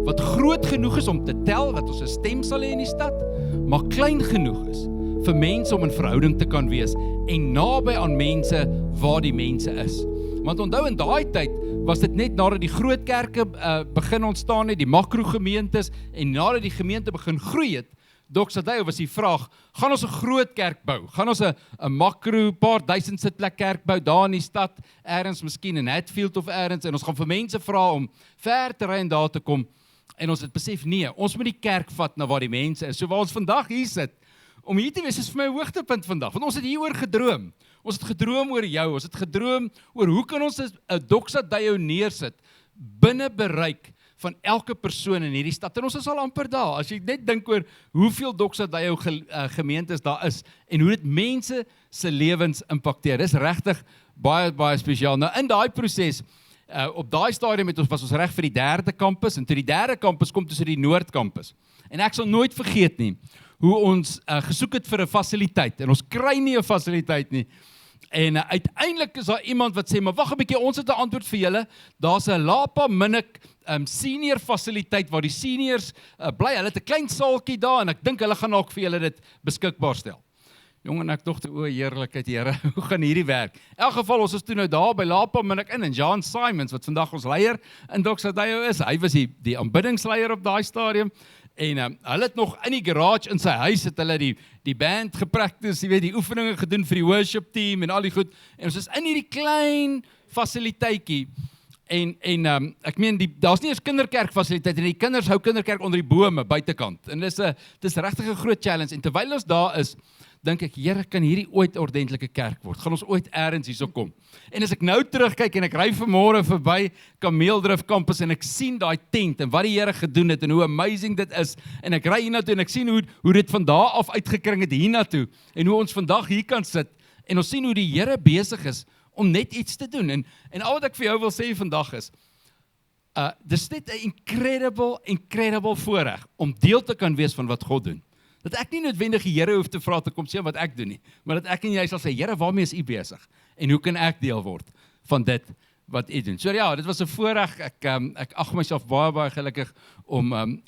wat groot genoeg is om te tel, wat ons 'n stem sal hê in die stad, maar klein genoeg is vir mense om in verhouding te kan wees en naby aan mense waar die mense is. Want onthou, in daai tyd was dit net nadat die groot kerke begin ontstaan het, die makrogemeentes, en nadat die gemeente begin groei het, Doxadeo was die vraag, gaan ons 'n groot kerk bou? Gaan ons 'n makro, paar duisend sitplek kerk bou, daar in die stad, ergens miskien in Hatfield of ergens, en ons gaan vir mense vra om ver te ry en daar te kom, en ons het besef, nee, ons moet die kerk vat na waar die mense is. So waar ons vandag hier sit, om hier te wees is vir my 'n hoogtepunt vandag, want ons het hieroor gedroom. Ons het gedroom oor jou, ons het gedroom oor hoe kan ons 'n Doxadeo neersit, binne bereik van elke persoon in hierdie stad, en ons is al amper daar, as jy net dink oor hoeveel Doxadeo gemeentes daar is, en hoe dit mense se lewens impakteer, dis regtig baie, baie spesiaal. Nou in daai proses, op daai stadium was ons reg vir die 3de kampus, en toe die 3de kampus kom tussen die Noordkampus, en ek sal nooit vergeet nie, hoe ons gesoek het vir 'n fasiliteit, en ons kry nie 'n fasiliteit nie, en uiteindelik is daar iemand wat sê, maar wag 'n bietjie, ons het 'n antwoord vir julle, daar's 'n Lapa Minnik senior fasiliteit, waar die seniors bly, hulle het 'n klein saaltjie daar, en ek dink hulle gaan ook vir julle dit beskikbaar stel. Jong, en ek dogte, o heerlikheid, Here, hoe gaan hierdie werk? In elk geval, ons is toe nou daar by Lapa Minnik in, en John Simons, wat vandag ons leier in Doxadeo is, hy was die aanbiddingsleier op daai stadium, en hulle het nog in die garage in sy huis, het hulle die band gepractice, jy weet, die oefeninge gedoen vir die worship team, en al die goed, en ons is in hierdie klein fasiliteitjie, en ek meen, daar's nie eens kinderkerk fasiliteit, en die kinders hou kinderkerk onder die bome, buitekant, en dis regtig 'n groot challenge, en terwyl ons daar is, dink ek, Here, kan hierdie ooit ordentlike kerk word? Gaan ons ooit ergens hierso kom? En as ek nou terugkyk en ek ry vanmôre verby Kameeldrift kampus en ek sien daai tent en wat die Here gedoen het en hoe amazing dit is, en ek ry hiernatoe en ek sien hoe dit van daar af uitgekring het hiernatoe, en hoe ons vandag hier kan sit, en ons sien hoe die Here besig is om net iets te doen, en al wat ek vir jou wil sê vandag is, dis net 'n incredible voorreg om deel te kan wees van wat God doen. Dat ek nie noodwendig die Here hoef te vra te kom sê wat ek doen nie, maar dat ek en jy sal sê, Here, waarmee is U besig? En hoe kan ek deel word van dit wat U doen? So ja, dit was 'n voorreg, ek ag myself baie, baie gelukkig om aan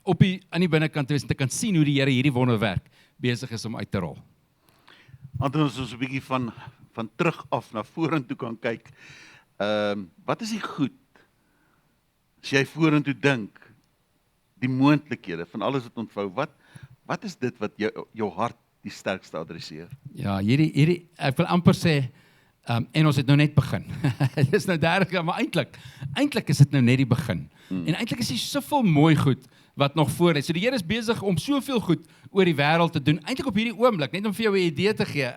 die binnekant te wees en te kan sien hoe die Here hierdie wonderwerk besig is om uit te rol. Anders ons 'n bietjie van terug af na vorentoe kan kyk. Wat is die goed, as jy vorentoe dink, die moontlikhede van alles wat ontvou, wat is dit wat jou hart die sterkste adresseer? Ja, hierdie ek wil amper sê, en ons het nou net begin. Dit is nou 30 jaar, maar eintlik is dit nou net die begin. En eintlik is hier soveel mooi goed wat nog voor is. So die Here is besig om soveel goed oor die wêreld te doen, eintlik op hierdie oomblik, net om vir jou 'n idee te gee.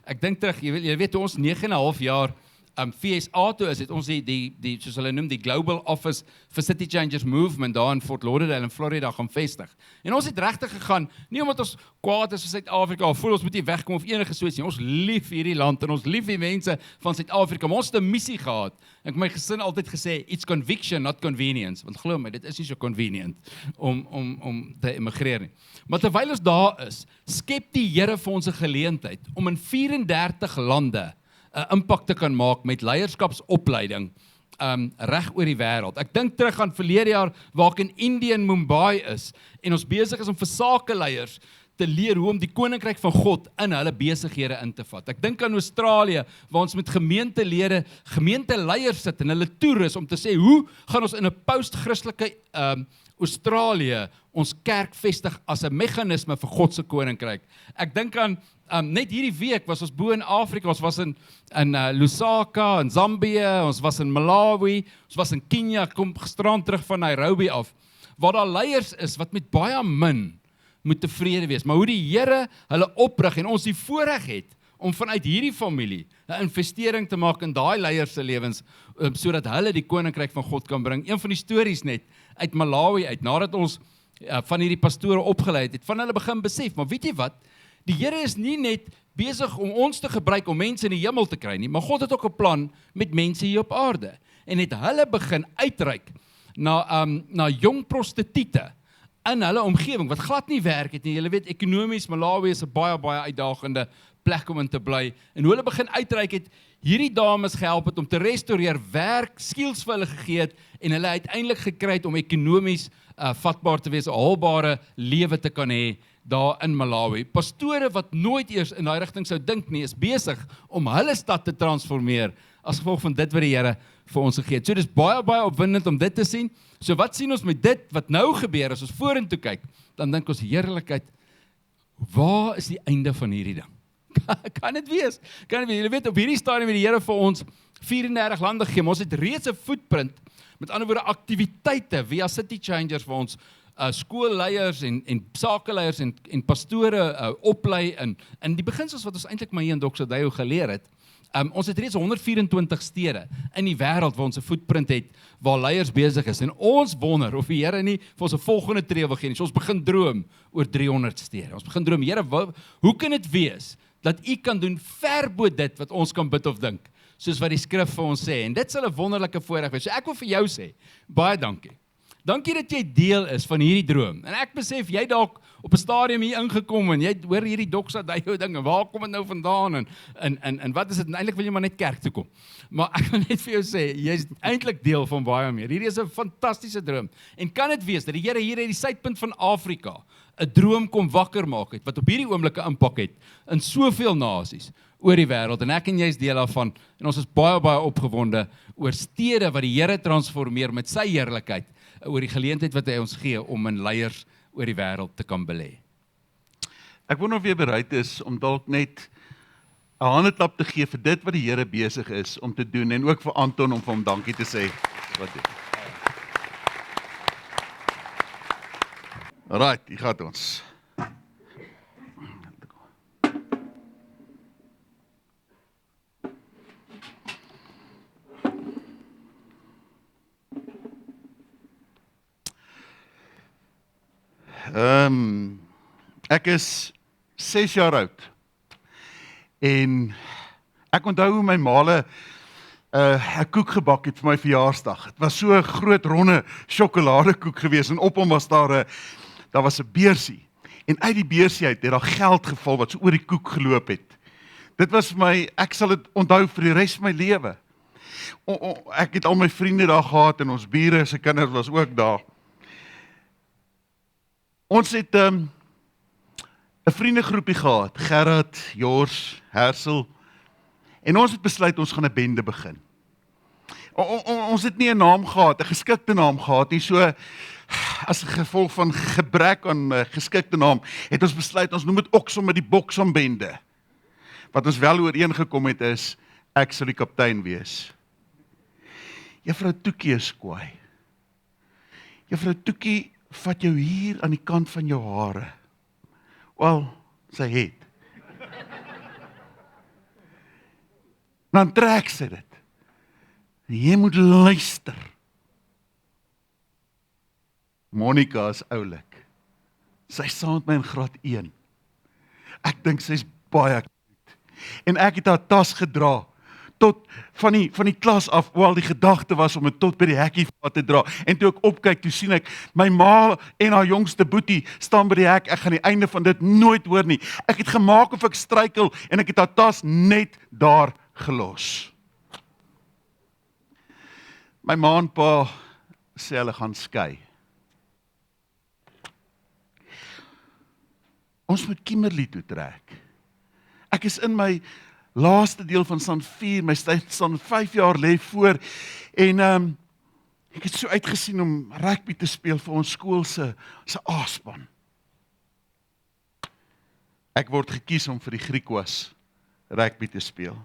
Ek dink terug, jy weet, toe ons 9,5 jaar FSA toe is, het ons die soos hulle noem, die Global Office for City Changers Movement daar in Fort Lauderdale in Florida gaan vestig. En ons het regtig gegaan, nie omdat ons kwaad is vir Suid-Afrika, of voel ons moet hier wegkom of enige soets nie. Ons lief hierdie land en ons lief die mense van Suid-Afrika, maar ons het 'n missie gehad. Ek het my gesin altyd gesê, it's conviction, not convenience, want glo my, dit is nie so convenient om te immigreer nie. Maar terwyl ons daar is, skep die Here vir ons 'n geleentheid om in 34 lande 'n impak te kan maak met leierskapsopleiding reg oor die wêreld. Ek dink terug aan verlede jaar waar ek in Indië in Mumbai is en ons besig is om vir sakeleiers te leer hoe om die koninkryk van God in hulle besighede in te vat. Ek dink aan Australië waar ons met gemeenteleiers sit en hulle toerus om te sê, hoe gaan ons in 'n post-Christelike Australië ons kerk vestig as 'n meganisme vir God se koninkryk. Ek dink aan net hierdie week was ons bo in Afrika, ons was in Lusaka, in Zambië, ons was in Malawi, ons was in Kenia, kom gisterand terug van Nairobi af, waar daar leiers is wat met baie min moet tevrede wees, maar hoe die Here hulle oprig en ons die voorreg het om vanuit hierdie familie 'n investering te maak in daai leiers se lewens, sodat hulle die koninkryk van God kan bring. Een van die stories net uit Malawi uit, nadat ons van hierdie pastore opgelei het, van hulle begin besef, maar weet jy wat, die Here is nie net besig om ons te gebruik om mense in die hemel te kry nie, maar God het ook 'n plan met mense hier op aarde, en het hulle begin uitreik na jong prostituie in hulle omgewing, wat glad nie werk het nie. Julle weet, ekonomies, Malawi is 'n baie, baie uitdagende plek om in te bly. En hoe hulle begin uitreik het, hierdie dames gehelp het om te restoreer, werk, skills vir hulle gegee het, en hulle uiteindelik gekry het om ekonomies vatbaar te wees, 'n haalbare lewe te kan hê daar in Malawi. Pastore wat nooit eers in daai rigting sou dink nie, is besig om hulle stad te transformeer as gevolg van dit wat die Here vir ons gegee het. So dis baie opwindend om dit te sien. So wat sien ons met dit wat nou gebeur as ons vorentoe kyk? Dan dink ons, heerlikheid, waar is die einde van hierdie ding? Kan dit wees? Julle weet, op hierdie stadium het die Here vir ons 34 lande gegee, maar ons het reeds 'n footprint, met ander woorde aktiwiteite via City Changers vir ons skoolleiers en sakeleiers en pastore oplei in die beginsels wat ons eintlik maar hier in Doxodeo geleer het. Ons het reeds 124 stede in die wêreld waar ons 'n footprint het, waar leiers besig is, en ons wonder of die Here nie vir ons 'n volgende tree wil gee nie. So ons begin droom oor 300 stede. Ons begin droom, Here, hoe kan dit wees dat U kan doen ver bo dit wat ons kan bid of dink, soos wat die skrif vir ons sê, en dit sal 'n wonderlike voorreg wees. So ek wil vir jou sê, baie dankie. Dankie dat jy deel is van hierdie droom. En ek besef, jy dalk op 'n stadium hier ingekom en jy hoor hierdie Doxodeo ding, en waar kom dit nou vandaan, en wat is dit, en eintlik wil jy maar net kerk toe kom. Maar ek wil net vir jou sê, jy is eintlik deel van baie meer. Hierdie is 'n fantastiese droom. En kan dit wees dat die Here hier uit die suidpunt van Afrika 'n droom kom wakker maak het, wat op hierdie oomblik 'n impak het in soveel nasies oor die wêreld, en ek en jy is deel daarvan, en ons is baie opgewonde oor stede wat die Here transformeer met sy heerlikheid, oor die geleentheid wat hy ons gee om in leiers oor die wêreld te kan belê. Ek wonder of jy bereid is om dalk net 'n handeklap te gee vir dit wat die Here besig is om te doen, en ook vir Anton om vir hom dankie te sê. Wat doen? Alright, hier gaat ons. Ek is 6 jaar oud, en ek onthou hoe my maale 'n koek gebak het vir my verjaarsdag. Het was so 'n groot ronde sjokoladekoek gewees, en op hom was daar was 'n beursie, en uit die beursie uit het daar geld geval wat so oor die koek geloop het. Dit was vir my, ek sal dit onthou vir die res van my lewe. Ek het al my vriende daar gehad, en ons bure se kinders was ook daar. Ons het 'n vriendegroepie gehad, Gerard, Jors, Hersel, en ons het besluit ons gaan 'n bende begin. Ons het nie 'n naam gehad, 'n geskikte naam gehad nie, so as gevolg van gebrek aan 'n geskikte naam, het ons besluit ons noem dit ook sommer die Boksam bende. Wat ons wel ooreengekom het is, ek sal die kaptein wees. Juffrou Toekie is kwaai. Juffrou Toekie vat jou hier aan die kant van jou hare. Wel, sy het. Dan trek sy dit. Jy moet luister. Monica is oulik. Sy saam met my in graad 1. Ek dink sy's baie cute. En ek het haar tas gedra tot van die klas af, hoewel die gedagte was om dit tot by die hekkie te dra. En toe ek opkyk, toe sien ek my ma en haar jongste boetie staan by die hek. Ek gaan die einde van dit nooit hoor nie. Ek het gemaak of ek struikel en ek het haar tas net daar gelos. My ma en pa sê hulle gaan skei. Ons moet Kimberley toe trek. Ek is in my laaste deel van staan 4, my staan 5 jaar lê voor, en ek het so uitgesien om rugby te speel vir ons skool se A-span. Ek word gekies om vir die Griekwas rugby te speel.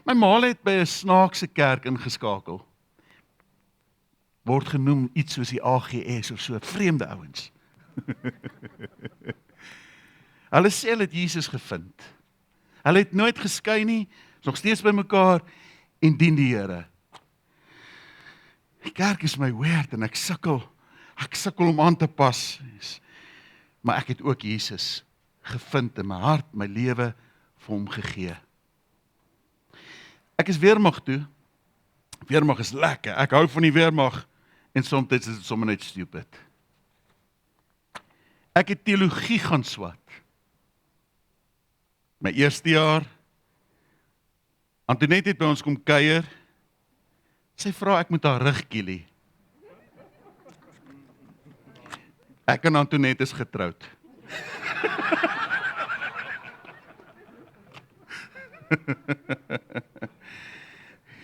My ma het by 'n snaakse kerk ingeskakel. Word genoem iets soos die AGS of so, vreemde ouens. Hulle sê hulle het Jesus gevind. Hulle het nooit geskei nie, is nog steeds by mekaar en dien die Here. Die kerk is my weird en ek sukkel om aan te pas. Maar ek het ook Jesus gevind in my hart, my lewe vir hom gegee. Ek is weermag toe. Weermag is lekker. Ek hou van die weermag en soms is dit sommer net stupid. Ek het teologie gaan swat. My eerste jaar, Antoinette het by ons kom kuier, sy vra ek moet haar rug kielie. Ek en Antoinette is getroud.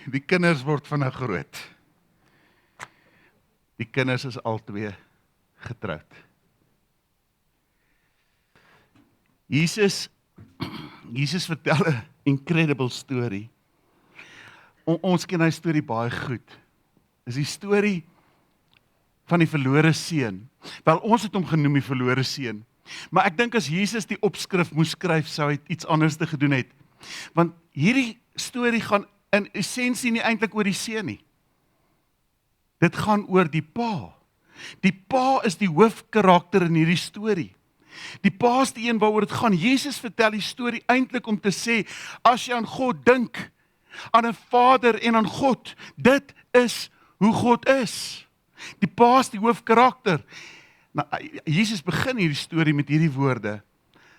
Die kinders word van 'n groot. Die kinders is albei getroud. Jesus vertel 'n incredible story. Ons ken hy storie baie goed. Dis die storie van die verlore seun. Wel, ons het hom genoem die verlore seun. Maar ek dink as Jesus die opskrif moes skryf, sou hy iets anders te gedoen het. Want hierdie storie gaan in essensie nie eintlik oor die seun nie. Dit gaan oor die pa. Die pa is die hoofkarakter in hierdie storie. Die pa is die een waaroor dit gaan. Jesus vertel die storie eintlik om te sê, as jy aan God dink, aan 'n Vader en aan God, dit is hoe God is. Die pa is die hoofkarakter. Nou, Jesus begin hierdie storie met hierdie woorde.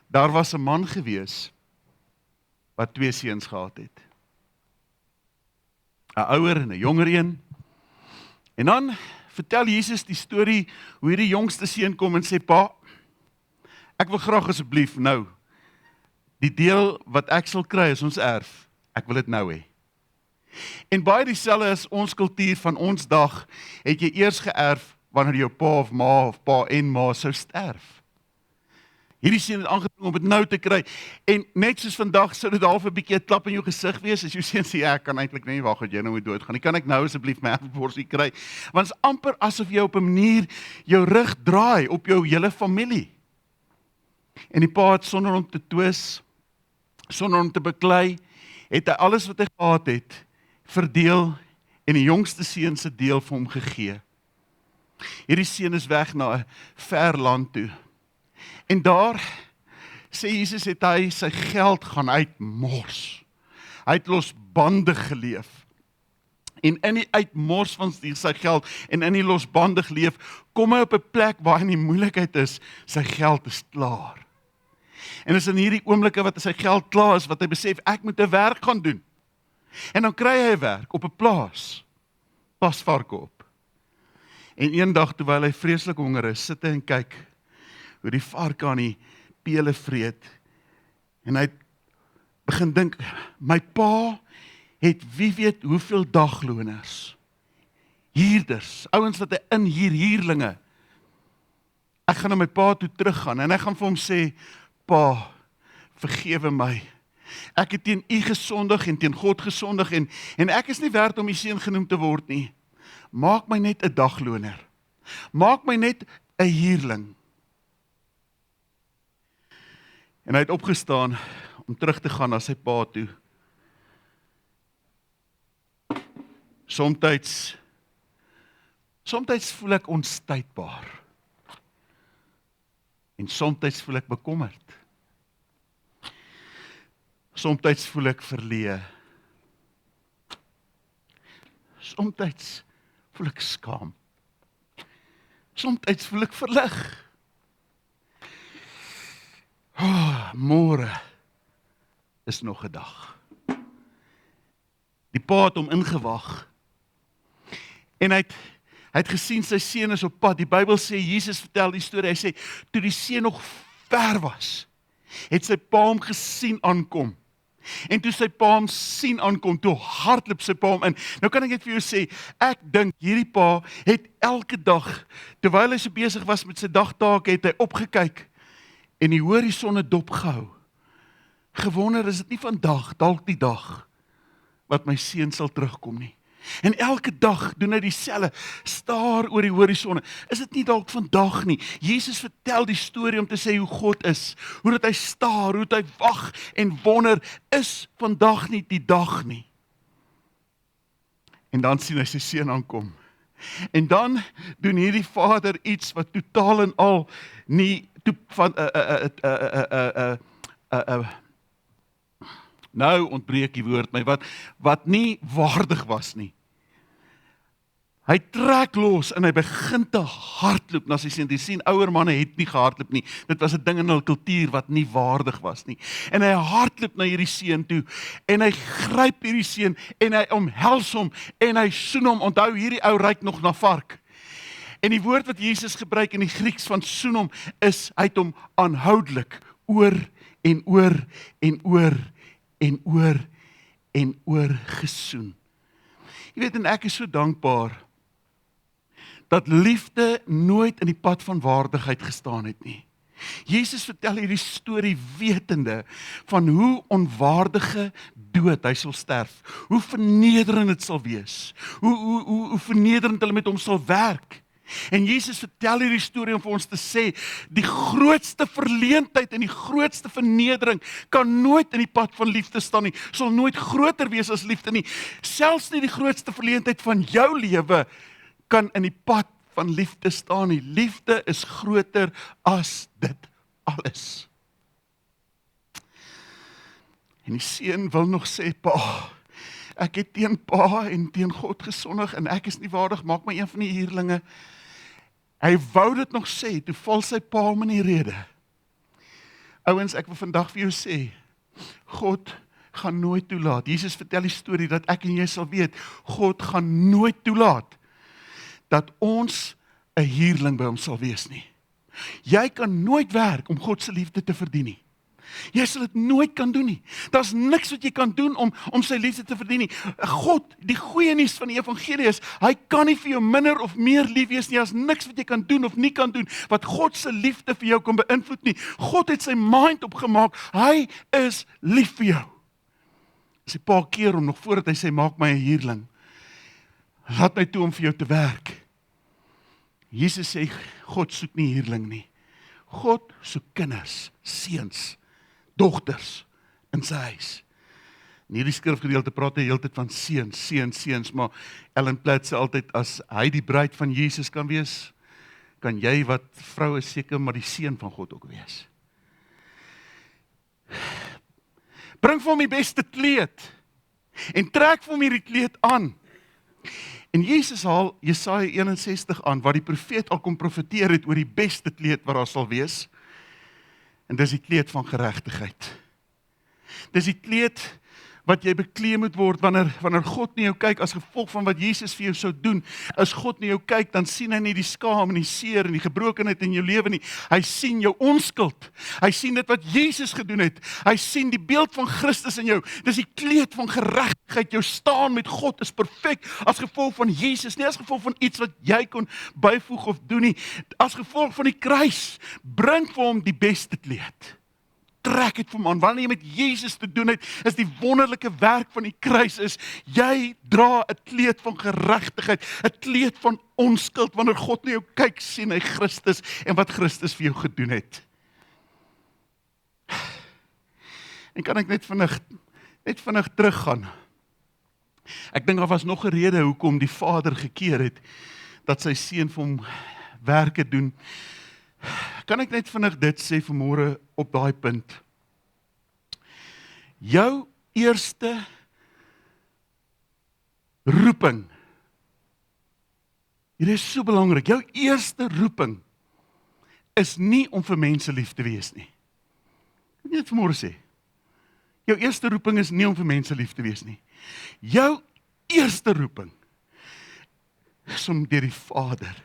Daar was 'n man gewees wat 2 seuns gehad het. 'n Ouer en 'n jonger een. En dan vertel Jesus die storie hoe hierdie jongste seun kom en sê, pa, ek wil graag asseblief nou, die deel wat ek sal kry is ons erf, ek wil dit nou hê. En baie dieselfde is ons kultuur van ons dag, het jy eers geërf wanneer jou pa of pa en ma sou sterf. Hierdie seun het aangedring om dit nou te kry, en net soos vandag sou dit half 'n bietjie 'n klap in jou gesig wees, as jou seun sê, ek kan eintlik nie wag dat jy nou moet doodgaan nie, kan ek nou asseblief my erfborsie kry, want is amper asof jy op 'n manier jou rug draai op jou hele familie. En die pa het sonder om te twis, sonder om te beklei, het hy alles wat hy gehad het, verdeel en die jongste seun se deel vir hom gegee. Hierdie seun is weg na 'n ver land toe. En daar, sê Jesus, het hy sy geld gaan uitmors. Hy het losbandig geleef. En in die uitmors van sy geld en in die losbandig leef, kom hy op 'n plek waar hy in die moeilikheid is, sy geld is klaar. En is in hierdie oomblikke wat sy geld klaar is, wat hy besef, ek moet 'n werk gaan doen. En dan kry hy 'n werk op 'n plaas, pas varke op. En eendag, terwyl hy vreeslik honger is, sit hy en kyk hoe die varke aan die pele vreet. En hy begin dink, my pa het wie weet hoeveel dagloners, huurders, ouens wat hy inhuur, huurlinge. Ek gaan na my pa toe teruggaan en ek gaan vir hom sê, pa, vergewe my. Ek het teen u gesondig en teen God gesondig en ek is nie werd om u seun genoem te word nie. Maak my net 'n dagloner. Maak my net 'n huurling. En hy het opgestaan om terug te gaan na sy pa toe. Somtyds voel ek onstuitbaar. En somtyds voel ek bekommerd. Somtyds voel ek verleë. Somtyds voel ek skaam. Somtyds voel ek verlig. Môre is nog 'n dag. Die pa het hom ingewag. En hy het gesien sy seun is op pad. Die Bybel sê, Jesus vertel die storie, hy sê, toe die seun nog ver was, het sy pa hom gesien aankom. En toe sy pa hom sien aankom, toe hardloop sy pa hom in. Nou kan ek net vir jou sê, ek dink hierdie pa het elke dag, terwyl hy so besig was met sy dagtake, het hy opgekyk en die horison het dopgehou. Gewonder, is dit nie vandag, dalk die dag, wat my seun sal terugkom nie. En elke dag doen hy dieselfde, staar oor die horison. Is dit nie dalk vandag nie? Jesus vertel die storie om te sê hoe God is, hoe dat hy staar, hoe dat hy wag en wonder, is vandag nie die dag nie. En dan sien hy sy seun aankom. En dan doen hierdie vader iets wat totaal en al nie nou ontbreek die woord my, wat nie waardig was nie. Hy trek los en hy begin te hardloop na sy seun. Die sien ouer manne het nie gehardloop nie. Dit was 'n ding in hul kultuur wat nie waardig was nie. En hy hardloop na hierdie seun toe en hy gryp hierdie seun en hy omhels hom en hy soen hom. Onthou, hierdie ou ruik nog na vark. En die woord wat Jesus gebruik in die Grieks van soen hom is hy het hom aanhoudelik oor en oor en oor en oor en oor gesoen. Jy weet, en ek is so dankbaar dat liefde nooit in die pad van waardigheid gestaan het nie. Jesus vertel hierdie storie wetende van hoe onwaardige dood hy sal sterf, hoe vernederend dit sal wees, hoe vernederend hulle met hom sal werk. En Jesus vertel hierdie storie om vir ons te sê, die grootste verleentheid en die grootste vernedering kan nooit in die pad van liefde staan nie, sal nooit groter wees as liefde nie. Selfs nie die grootste verleentheid van jou lewe kan in die pad van liefde staan nie. Liefde is groter as dit alles. En die seun wil nog sê, pa, ek het teen pa en teen God gesondig en ek is nie waardig, maak my een van die huurlinge. Hy wou dit nog sê, toe val sy pa hom in die rede. Ouens, ek wil vandag vir jou sê, God gaan nooit toelaat. Jesus vertel die storie dat ek en jy sal weet, God gaan nooit toelaat dat ons 'n huurling by hom sal wees nie. Jy kan nooit werk om God se liefde te verdien nie. Jy sal dit nooit kan doen nie. Daar's niks wat jy kan doen om sy liefde te verdien nie. God, die goeie nuus van die evangelie is, hy kan nie vir jou minder of meer lief wees nie. Daar's niks wat jy kan doen of nie kan doen wat God se liefde vir jou kan beïnvloed nie. God het sy mind opgemaak. Hy is lief vir jou. Sy pa keer hom nog voordat hy sê, maak my 'n huurling. Laat my toe om vir jou te werk. Jesus sê, God soek nie huurling nie. God soek kinders, seuns, dogters in sy huis. In hierdie skrifgedeelte praat hy heeltyd van seuns, maar Ellen Platt sê altyd, as hy die bruid van Jesus kan wees, kan jy wat vrou is seker maar die seun van God ook wees. Bring vir hom die beste kleed en trek vir hom hierdie kleed aan. En Jesus haal Jesaja 61 aan, waar die profeet al kom profeteer het oor die beste kleed wat daar sal wees. En dis die kleed van geregtigheid. Dis die kleed wat jy beklee moet word wanneer God na jou kyk as gevolg van wat Jesus vir jou sou doen. As God na jou kyk, dan sien hy nie die skaam en die seer en die gebrokenheid in jou lewe nie. Hy sien jou onskuld. Hy sien dit wat Jesus gedoen het. Hy sien die beeld van Christus in jou. Dis die kleed van geregtigheid. Jou staan met God is perfek as gevolg van Jesus, nie as gevolg van iets wat jy kon byvoeg of doen nie. As gevolg van die kruis, bring vir hom die beste kleed. Trek dit vir hom aan. Wanneer jy met Jesus te doen het, is die wonderlike werk van die kruis is, jy dra 'n kleed van geregtigheid, 'n kleed van onskuld. Wanneer God na jou kyk, sien hy Christus en wat Christus vir jou gedoen het. En kan ek net vinnig teruggaan. Ek dink daar was nog 'n rede hoekom die Vader gekeer het dat sy seun vir hom werke doen. Kan ek net vinnig dit sê vanmôre op daai punt? Jou eerste roeping, hier is so belangrik, jou eerste roeping is nie om vir mense lief te wees nie. Ek wil net vanmôre sê, jou eerste roeping is nie om vir mense lief te wees nie. Jou eerste roeping is om deur die Vader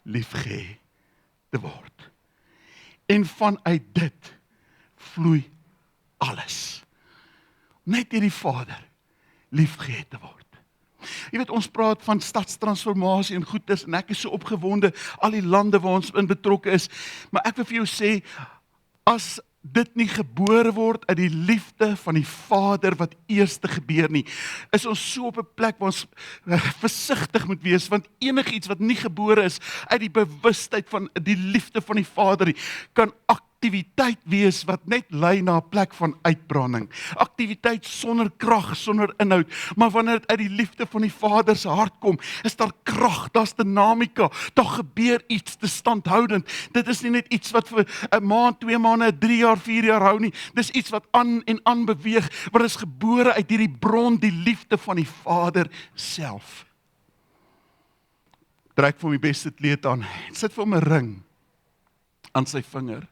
liefgehê te word. En vanuit dit vloei alles. Net deur die Vader liefgehê te word. Jy weet, ons praat van stadstransformasie en goeders, en ek is so opgewonde, al die lande waar ons in betrokke is, maar ek wil vir jou sê, as dit nie gebore word uit die liefde van die Vader wat eers te gebeur nie, is ons so op 'n plek waar ons versigtig moet wees, want enigiets wat nie gebore is uit die bewustheid van die liefde van die Vader nie, kan aktiwiteit wees wat net lei na 'n plek van uitbranding. Aktiwiteit sonder krag, sonder inhoud, maar wanneer dit uit die liefde van die Vader se hart kom, is daar krag, daar's dinamika, daar gebeur iets te standhoudend. Dit is nie net iets wat vir 'n maand, 2 maande, 3 jaar, 4 jaar hou nie. Dis iets wat aan en aan beweeg, wat is gebore uit hierdie bron, die liefde van die Vader self. trek vir hom die beste kleed aan, en sit vir hom 'n ring aan sy vinger.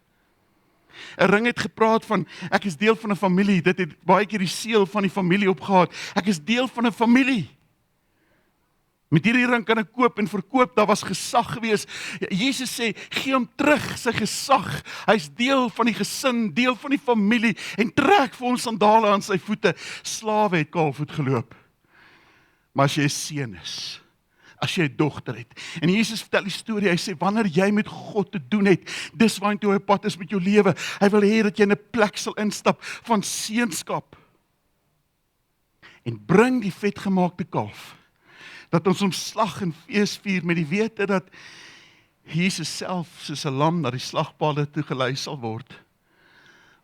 'n Ring het gepraat van, ek is deel van 'n familie, dit het baie keer die seël van die familie opgehaat, ek is deel van 'n familie. Met hierdie ring kan ek koop en verkoop, daar was gesag gewees. Jesus sê, gee hom terug sy gesag, hy is deel van die gesin, deel van die familie, en trek vir ons sandale aan sy voete. Slawe het kaalvoet geloop. Maar as jy 'n seun is, as jy 'n dogter het, en Jesus vertel die storie, hy sê, wanneer jy met God te doen het, dis waartoe hy op pad is met jou lewe. Hy wil hê dat jy in 'n plek sal instap van seunskap. En bring die vetgemaakte kalf, dat ons hom slag en fees vier met die wete dat Jesus self soos 'n lam na die slagpale toe gelei sal word,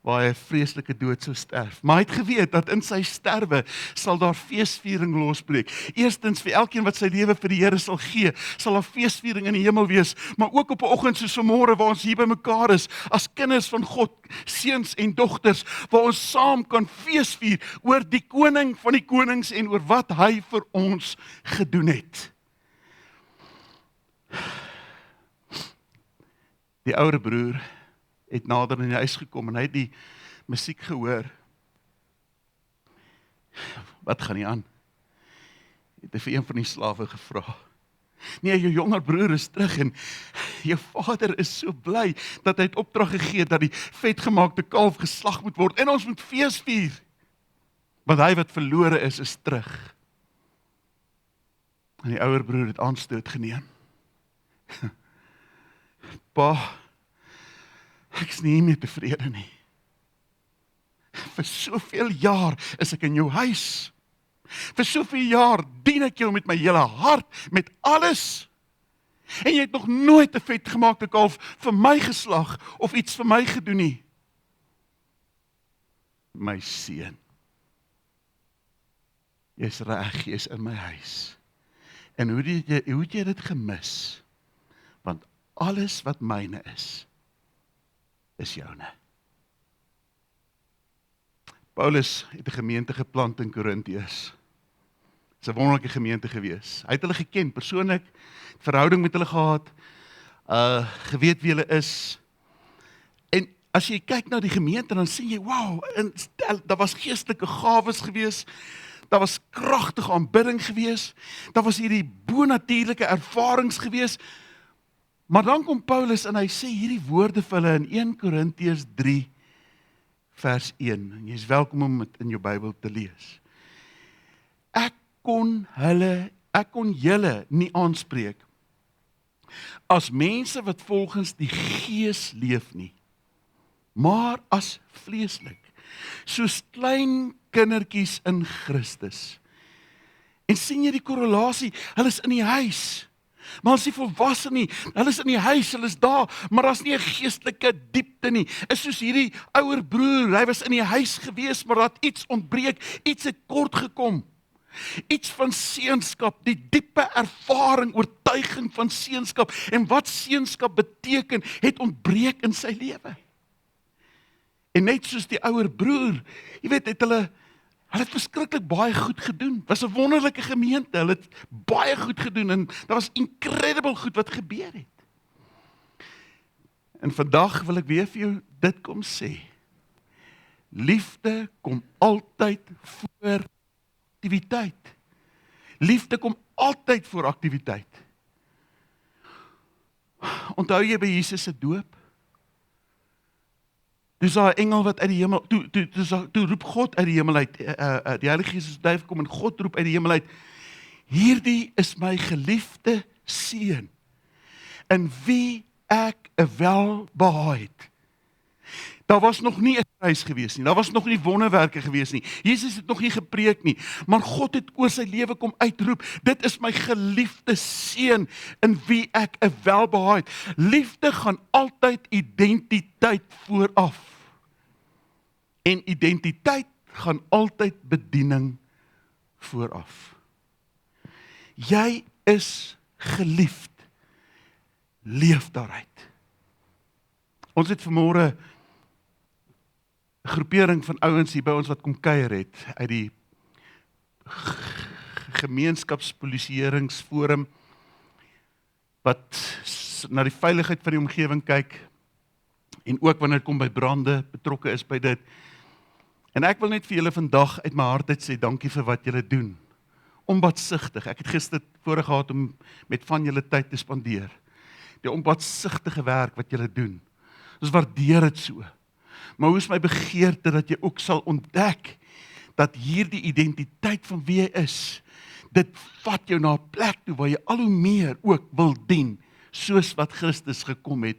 waar hy 'n vreeslike dood sou sterf. Maar hy het geweet dat in sy sterwe sal daar feesviering losbreek. Eerstens vir elkeen wat sy lewe vir die Here sal gee, sal daar feesviering in die hemel wees, maar ook op 'n oggend soos vanmôre waar ons hier bymekaar is, as kinders van God, seuns en dogters, waar ons saam kan feesvier oor die koning van die konings en oor wat hy vir ons gedoen het. Die ouer broer het nader in die huis gekom en hy het die musiek gehoor. Wat gaan nie aan? Het hy vir een van die slawe gevra. Nee, jou jonger broer is terug en jou vader is so bly dat hy het opdrag gegee dat die vetgemaakte kalf geslag moet word en ons moet fees vier. Want hy wat verlore is terug. En die ouer broer het aanstoot geneem. Pa, ek is nie meer tevrede nie. Vir soveel jaar is ek in jou huis. Vir soveel jaar dien ek jou met my hele hart, met alles. En jy het nog nooit 'n vetgemaakte kalf vir my geslag of iets vir my gedoen nie. My seun, jy's reg, jy's in my huis. En hoe het jy dit gemis? Want alles wat myne is joune. Paulus het 'n gemeente geplant in Korintiërs. Dit is 'n wonderlike gemeente gewees. Hy het hulle geken, persoonlik, verhouding met hulle gehad, geweet wie hulle is. En as jy kyk na die gemeente, dan sien jy, wow, daar was geestelike gawes gewees, daar was kragtige aanbidding gewees, daar was hierdie bonatuurlike ervarings gewees. Maar dan kom Paulus en hy sê hierdie woorde vir hulle in 1 Korintiërs 3 vers 1. En jy is welkom om dit in jou Bybel te lees. Ek kon julle nie aanspreek as mense wat volgens die Gees leef nie, maar as vleeslik, soos klein kindertjies in Christus. En sien jy die korrelasie? Hulle is in die huis, maar hulle is nie volwasse nie, hulle is in die huis, hulle is daar, maar daar is nie 'n geestelike diepte nie. Is soos hierdie ouer broer, hy was in die huis gewees, maar dat iets ontbreek, iets het kort gekom. Iets van seunskap, die diepe ervaring, oortuiging van seunskap, en wat seunskap beteken, het ontbreek in sy lewe. En net soos die ouer broer, jy weet, hulle het verskriklik baie goed gedoen. Was 'n wonderlike gemeente, hulle het baie goed gedoen, en daar was incredible goed wat gebeur het. En vandag wil ek weer vir jou dit kom sê. Liefde kom altyd voor aktiwiteit. Liefde kom altyd voor aktiwiteit. Onthou jy by Jesus se doop? Dis daar 'n engel wat uit die hemel, toe roep God uit die hemel uit, die Heilige Gees is duif kom en God roep uit die hemel uit, hierdie is my geliefde seun, in wie ek 'n welbehae het. Daar was nog nie 'n kruis gewees nie, daar was nog nie wonderwerke gewees nie, Jesus het nog nie gepreek nie, maar God het oor sy lewe kom uitroep, dit is my geliefde seun, in wie ek 'n welbehae het. Liefde gaan altyd identiteit vooraf. En identiteit gaan altyd bediening vooraf. Jy is geliefd, leef daaruit. Ons het vanmôre 'n groepering van ouens hier by ons wat kom kuier het, uit die gemeenskapspolisieeringsforum. wat na die veiligheid van die omgewing kyk, en ook wanneer dit kom by brande, betrokke is by dit. En ek wil net vir julle vandag uit my hart uit sê, dankie vir wat julle doen. Onbaatsigtig, ek het gister voorreg gehad om met van julle tyd te spandeer. Die onbaatsigtige werk wat julle doen. Ons waardeer dit so. Maar hoe is my begeerte dat jy ook sal ontdek, dat hierdie identiteit van wie jy is, dit vat jou na 'n plek toe, waar jy al hoe meer ook wil dien, soos wat Christus gekom het,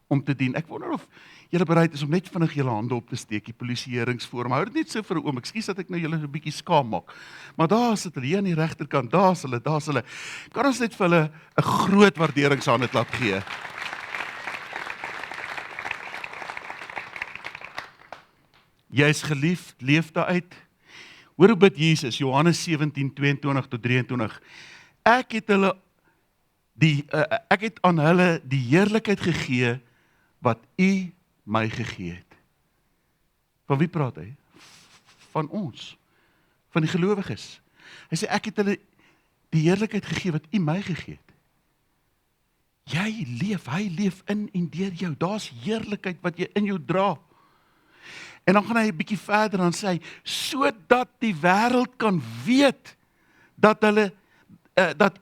om te dien. Ek wonder of julle bereid is om net vinnig julle hande op te steek, die polisieeringsforum. Hou dit net so vir 'n oomblik. Ekskuus dat ek nou julle 'n bietjie skaam maak. Maar daar sit hulle, hier aan die regterkant, daar's hulle. Kan ons net vir hulle 'n groot waarderingshande laat gee? Jy is geliefd, leef daaruit. Hoor hoe bid Jesus, Johannes 17:22-23. Ek het aan hulle die heerlikheid gegee wat U my gegee het. Van wie praat hy? Van ons, van die gelowiges. Hy sê, ek het hulle die heerlikheid gegee wat U my gegee het. Jy leef, hy leef in en deur jou. Daar's heerlikheid wat jy in jou dra. En dan gaan hy 'n bietjie verder en sê hy, sodat die wêreld kan weet dat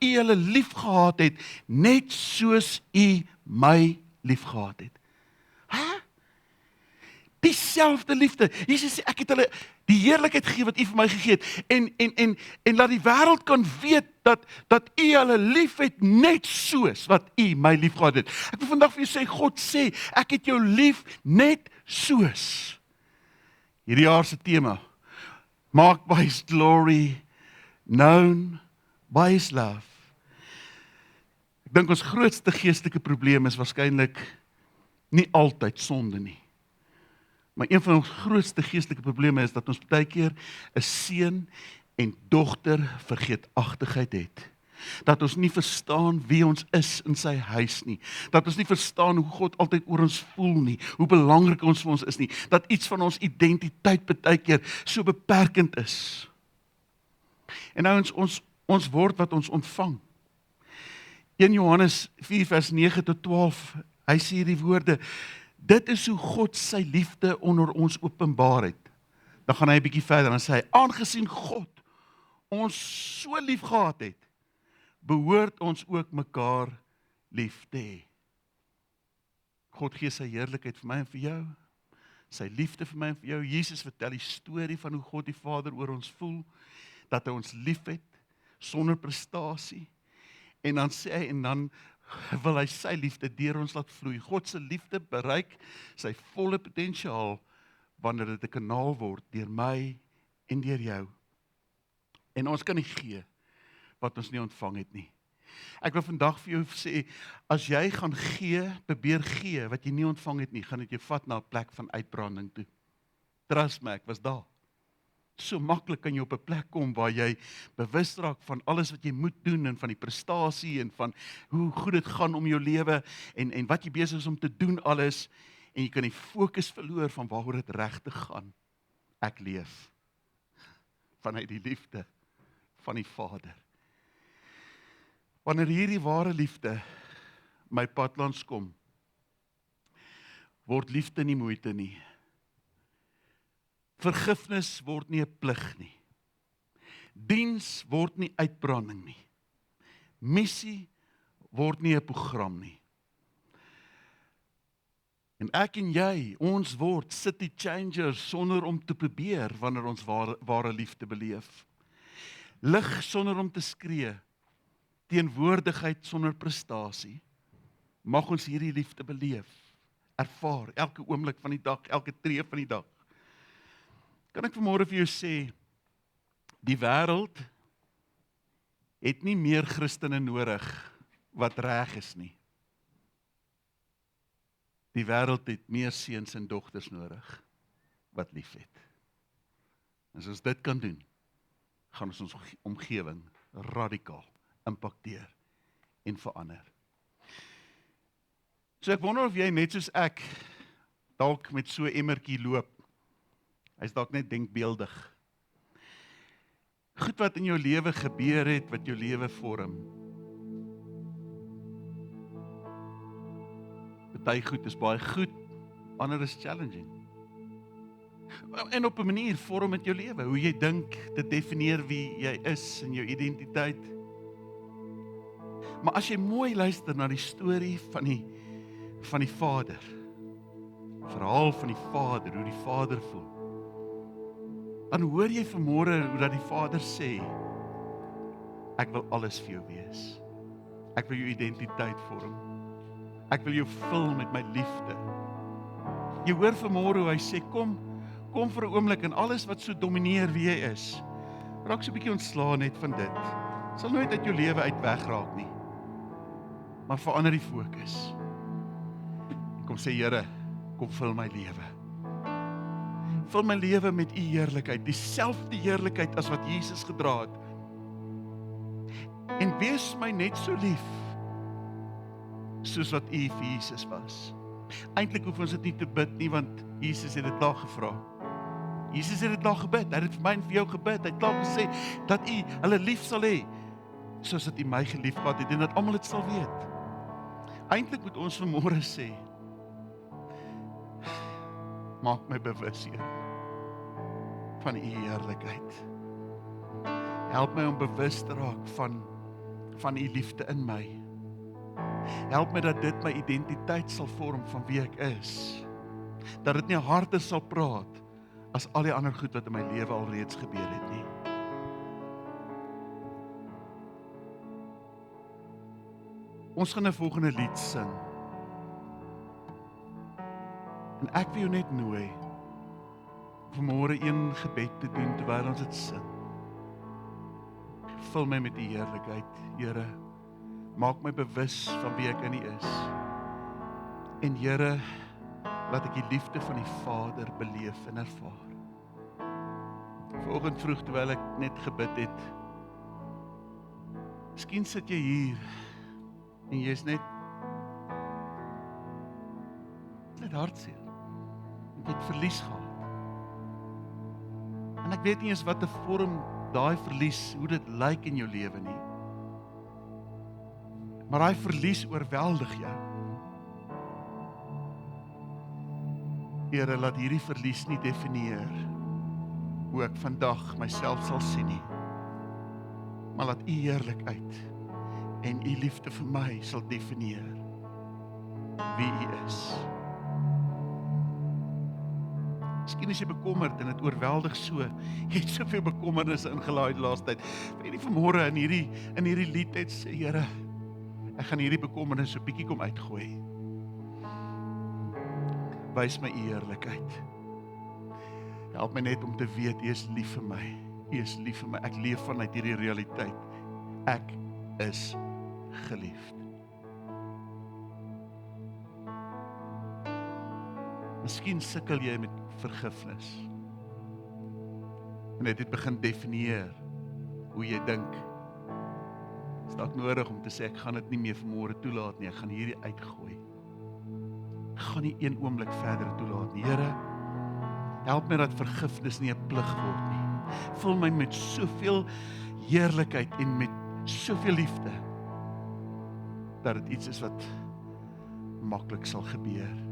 U hulle lief gehad het, net soos U my lief gehad het. Dieselfde liefde. Jesus sê, ek het hulle die heerlikheid gegee wat U vir my gegee het, en laat die wêreld kan weet dat U hulle lief het, net soos wat U my lief gehad het. Ek wil vandag vir jou sê, God sê, ek het jou lief net soos. Hierdie jaar se tema, marked by His glory, known by His love. Ek dink ons grootste geestelike probleem is waarskynlik nie altyd sonde nie. Maar een van ons grootste geestelike probleme is dat ons baie keer 'n seun en dogter vergeetachtigheid het. Dat ons nie verstaan wie ons is in sy huis nie. Dat ons nie verstaan hoe God altyd oor ons voel nie. Hoe belangrik ons vir ons is nie. Dat iets van ons identiteit baie keer so beperkend is. En nou ons word wat ons ontvang. 1 Johannes 4 vers 9-12, hy sê hierdie woorde, dit is hoe God sy liefde onder ons openbaar het. Dan gaan hy 'n bietjie verder en sê hy, aangesien God ons so lief gehad het, behoort ons ook mekaar lief te hê. God gee sy heerlikheid vir my en vir jou, sy liefde vir my en vir jou. Jesus vertel die storie van hoe God die Vader oor ons voel, dat hy ons lief het, sonder prestasie, en dan sê hy, en dan wil hy sy liefde deur ons laat vloei. God se liefde bereik sy volle potensiaal, wanneer dit 'n kanaal word, deur my en deur jou. En ons kan nie gee wat ons nie ontvang het nie. Ek wil vandag vir jou sê, as jy gaan gee, probeer gee wat jy nie ontvang het nie, gaan dit jou vat na 'n plek van uitbranding toe. Trust my, ek was daar. So maklik kan jy op 'n plek kom waar jy bewus raak van alles wat jy moet doen en van die prestasie en van hoe goed dit gaan om jou lewe en wat jy besig is om te doen alles, en jy kan die fokus verloor van waaroor dit regtig gaan. Ek leef vanuit die liefde van die Vader. Wanneer hierdie ware liefde my pad langs kom, word liefde nie moeite nie. Vergifnis word nie 'n plig nie. Diens word nie uitbranding nie. Missie word nie 'n program nie. En ek en jy, ons word city changers sonder om te probeer wanneer ons ware liefde beleef. Lig sonder om te skree, teenwoordigheid sonder prestasie. Mag ons hierdie liefde beleef, ervaar, elke oomblik van die dag, elke tree van die dag. Kan ek vanmôre vir jou sê, die wêreld het nie meer Christene nodig wat reg is nie. Die wêreld het meer seuns en dogters nodig wat liefhet. En as ons dit kan doen, gaan ons omgewing radikaal impakteer en verander. So ek wonder of jy net soos ek dalk met so 'n emmertjie loop. Hy's dalk net denkbeeldig. Goed wat in jou lewe gebeur het, wat jou lewe vorm. Party goed is baie goed, ander is challenging. En op 'n manier vorm dit jou lewe, hoe jy dink, dit definieer wie jy is en jou identiteit. Maar as jy mooi luister na die storie van die Vader, verhaal van die Vader, hoe die Vader voel, dan hoor jy vanmôre hoe dat die Vader sê, ek wil alles vir jou wees. Ek wil jou identiteit vorm. Ek wil jou vul met my liefde. Jy hoor vanmôre hoe hy sê, kom vir 'n oomblik en alles wat so domineer wie jy is, raak so 'n bietjie ontslaan net van dit. Sal nooit uit jou lewe uit wegraak nie. Maar verander die fokus. En kom sê, Here, kom vul my lewe. Vul my lewe met u heerlikheid, dieselfde heerlikheid as wat Jesus gedra het. En wees my net so lief soos wat u vir Jesus was. Eintlik hoef ons dit nie te bid nie, want Jesus het dit klaar gevra. Jesus het dit klaar gebid. Hy het dit vir my en vir jou gebid. Hy het klaar gesê dat u hulle lief sal hê, soos dat u my gelief gehad het en dat almal dit sal weet. Eintlik moet ons vanmôre sê, maak my bewus, Here, van u heerlikheid. Help my om bewus te raak van u liefde in my. Help my dat dit my identiteit sal vorm van wie ek is. Dat dit nie harder sal praat as al die ander goed wat in my lewe alreeds gebeur het nie. Ons gaan 'n volgende lied sing. En ek wil jou net nooi vanmôre een gebed te doen terwyl ons dit sing. Vul my met die heerlikheid, Here. Maak my bewus van wie ek in U is. En Here, laat ek die liefde van die Vader beleef en ervaar. Vanoggend vroeg terwyl ek net gebid het, miskien sit jy hier en jy is net hartseer. Jy het verlies gehad. En ek weet nie eens wat 'n vorm daai verlies, hoe dit lyk in jou lewe nie. Maar daai verlies oorweldig jou. Here, laat hierdie verlies nie definieer hoe ek vandag myself sal sien nie. Maar laat U heerlikheid en U liefde vir my sal definieer wie U is. Miskien is jy bekommerd en dit oorweldig so. Jy het soveel bekommernisse ingelaai die laaste tyd. Weet jy vanmôre in hierdie lied het sê, Here, ek gaan hierdie bekommernisse so bietjie kom uitgooi. Wys my U heerlikheid. Help my net om te weet U is lief vir my. U is lief vir my. Ek leef vanuit hierdie realiteit. Ek is geliefd. Miskien sukkel jy met vergifnis. En dit begin definieer hoe jy dink. Is dalk nodig om te sê, ek gaan dit nie meer vanmôre toelaat nie, ek gaan hierdie uitgooi. Ek gaan nie een oomblik verder toelaat nie. Here, help my dat vergifnis nie 'n plig word nie. Vul my met soveel heerlikheid en met soveel liefde, dat dit iets is wat maklik sal gebeur.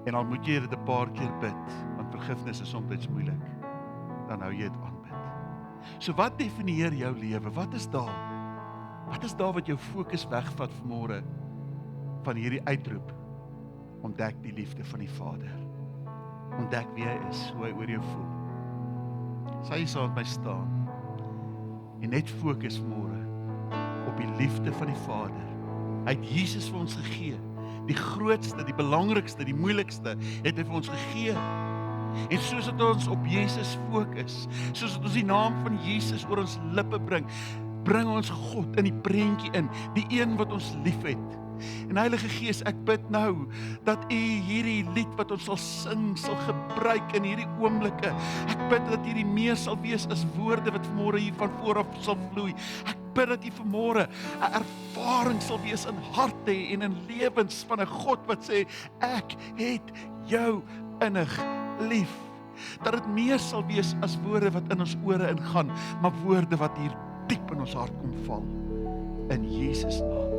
En al moet jy dit 'n paar keer bid, want vergifnis is soms moeilik, dan hou jy dit aan bid. So wat definieer jou lewe? Wat is daar? Wat is daar wat jou fokus wegvat vanmôre van hierdie uitroep? Ontdek die liefde van die Vader. Ontdek wie hy is, hoe hy oor jou voel. Sal jy saam met my staan en net fokus vanmôre op die liefde van die Vader. Hy het Jesus vir ons gegee. Die grootste, die belangrikste, die moeilikste het hy vir ons gegee. En soos dat ons op Jesus fokus, soos dat ons die naam van Jesus oor ons lippe bring ons God in die prentjie in, die een wat ons liefhet. En Heilige Gees, ek bid nou dat U hierdie lied wat ons sal sing, sal gebruik in hierdie oomblikke. Ek bid dat hierdie meer sal wees as woorde wat vanmôre hier van vooraf sal vloei. Ek bid dat U vanmôre 'n ervaring sal wees in harte en in lewens van 'n God wat sê, ek het jou innig lief. Dat dit meer sal wees as woorde wat in ons ore ingaan, maar woorde wat hier diep in ons hart kom val. In Jesus naam.